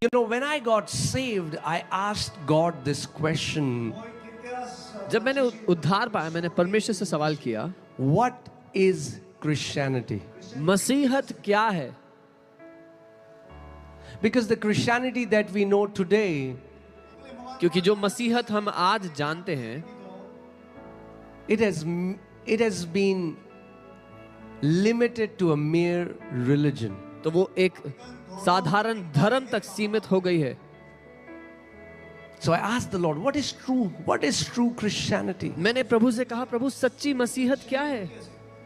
You know, when I got saved, I asked God this question. जब मैंने उद्धार पाया, मैंने परमेश्वर से सवाल किया, What is Christianity? मसीहत क्या है? Because the Christianity that we know today, क्योंकि जो मसीहत हम आज जानते हैं, it has been limited to a mere religion. तो वो एक साधारण धर्म तक सीमित हो गई है. So I asked the Lord, what is true? What is true Christianity? मैंने प्रभु से कहा, प्रभु सच्ची मसीहत क्या है?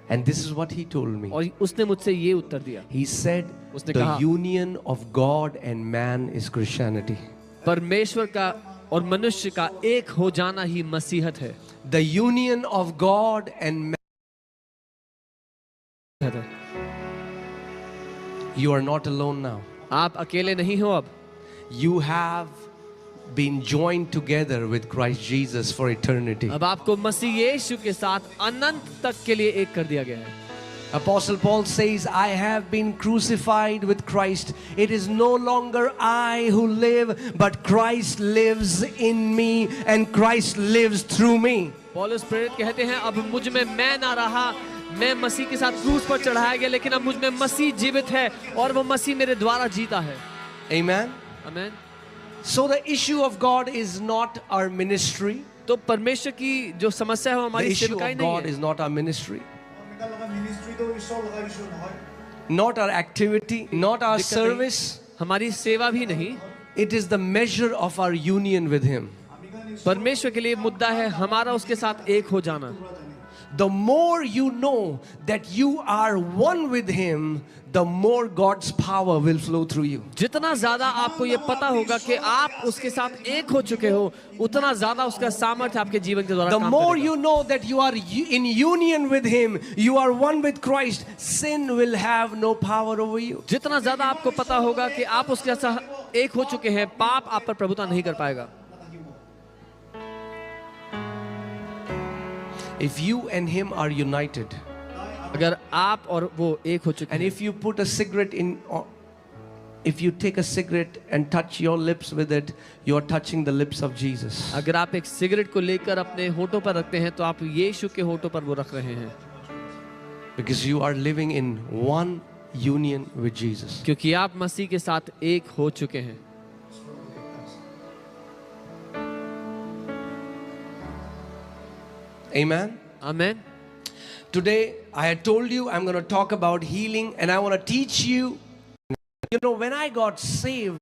And this is what he told me. और उसने मुझसे ये उत्तर दिया. He said, उसने the कहा, union of God and man is Christianity. परमेश्वर का और मनुष्य का एक हो जाना ही मसीहत है. The union of God and man. You are not alone now. आप अकेले नहीं हो अब. You have been joined together with Christ Jesus for eternity. अब आपको मसीह यीशु के साथ अनंत तक के लिए एक कर दिया गया है. Apostle Paul says, I have been crucified with Christ. It is no longer I who live, but Christ lives in me and Christ lives through me. पौलुस प्रेरित कहते हैं, अब मुझ में मैं ना रहा, मैं मसीह के साथ क्रूस पर चढ़ाया गया, लेकिन अब मुझ में मसीह जीवित है और वो मसीह मेरे द्वारा जीता है. Amen. आमीन. So the issue of God is not our ministry. तो परमेश्वर की जो समस्या है वो The हमारी issue सेवकाई of नहीं God है. is not our ministry. Not our activity, not our दिक्कत नहीं. service. हमारी सेवा भी नहीं. It is the measure of our union with Him. परमेश्वर के लिए मुद्दा है हमारा उसके साथ एक हो जाना. The more you know that you are one with Him, the more God's power will flow through you. जितना ज्यादा आपको ये पता होगा कि आप उसके साथ एक हो चुके हो, उतना ज्यादा उसका सामर्थ्य आपके जीवन के द्वारा The काम more करेगा. you know that you are in union with Him, you are one with Christ, sin will have no power over you. जितना ज्यादा आपको पता होगा कि आप उसके साथ एक हो चुके हैं, पाप आप पर प्रभुता नहीं कर पाएगा. If you and Him are united, अगर आप और वो एक हो चुके and हैं, if you put a cigarette in, if you take a cigarette and touch your lips with it, you are touching the lips of Jesus. अगर आप एक सिगरेट को लेकर अपने होठों पर रखते हैं तो आप यीशु के होठों पर वो रख रहे हैं. Because you are living in one union with Jesus. क्योंकि आप मसीह के साथ एक हो चुके हैं. Amen. आमीन. Today, I had told you I'm going to talk about healing and I want to teach you. You know, when I got saved,